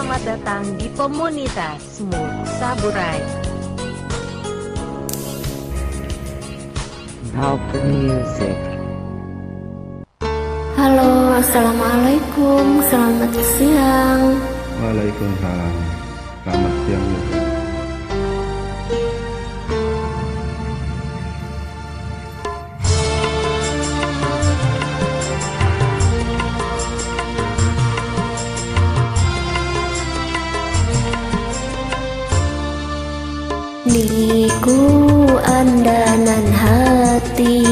selamat datang di komunitas Smooth Saburai. How for music. Halo, assalamualaikum, selamat siang. Waalaikumsalam, selamat siang juga. Niku andanan hati,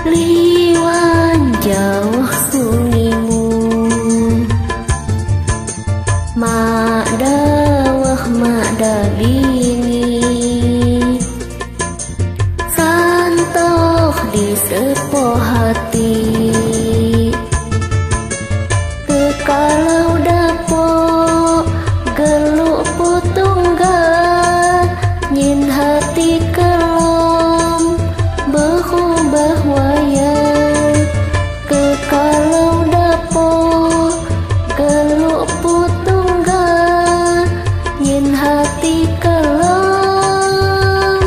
liwan jauh sungimu, mak dawah mak dabini, santoh di sepoh hati. Kekalau dapok geluk putunggal, nyin hati kelom berubah wayang. Kekalau dapok geluk putunggal, nyin hati kelom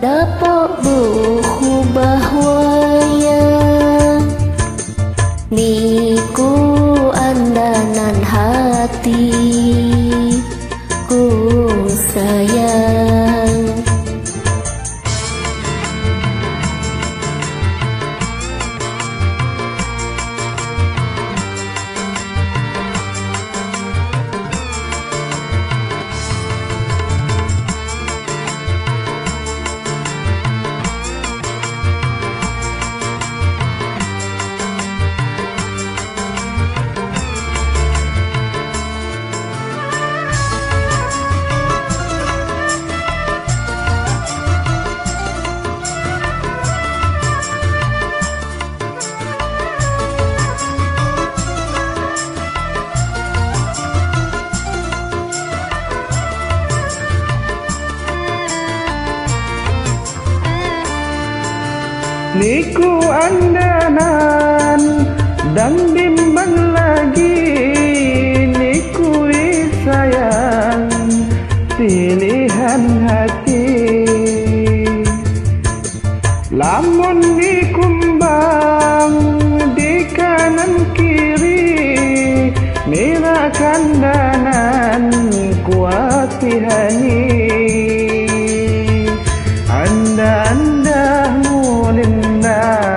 dapok berubah wayang. Niku andanan hati ku sayang. Niku andanan dan bimbang lagi, niku sayang pilihan hati. Lamun dikumbang di kanan kiri, mira kandanan kuat hati. Anda mulinda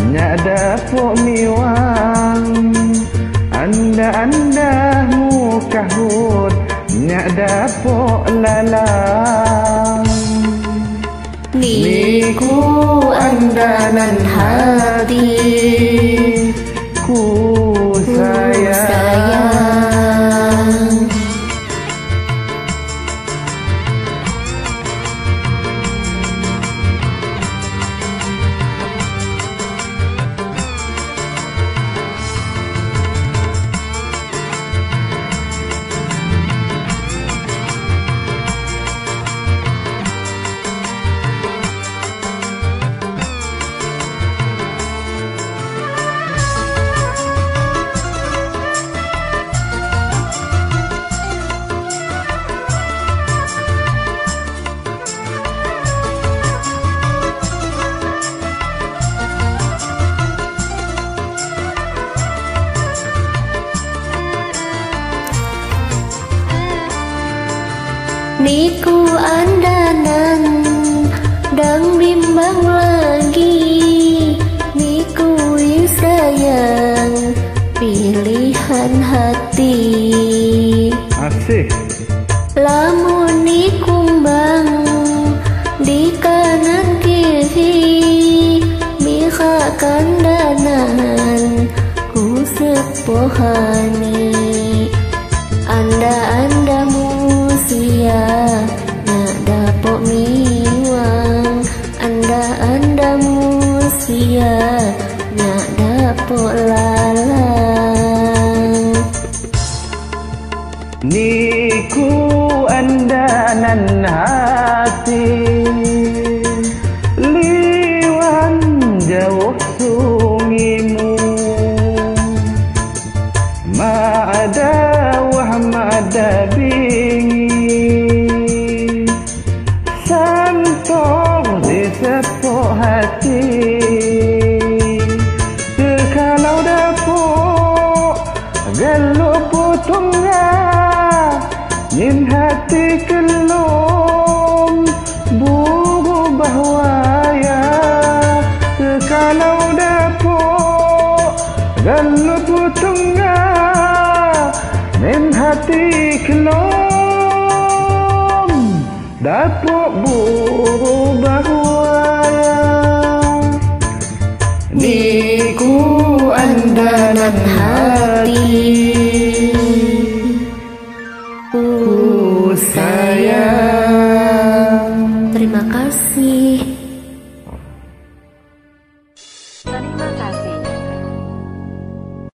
nyada po miwang, anda mukahut nyada po lalang. Niku andanan hati ku sayang. Niku andanan dan bimbang lagi, niku sayang pilihan hati. Asik. Lamun dikumbang di kanan kiri, mika kandanan ku sepohani. Anda musia nak dapok miwang, anda musia nak dapok lalang. Niku andanan hati, liwan jauh sungimu, Ma'ada wah ma'ada bingi Santong di sepuk hati Kalau dapuk Gelup putungnya Yin hati kelum Berubah waya Kalau dapuk Gelup putungnya Yin hati kelum Dapuk berubah waya Niku andanan hati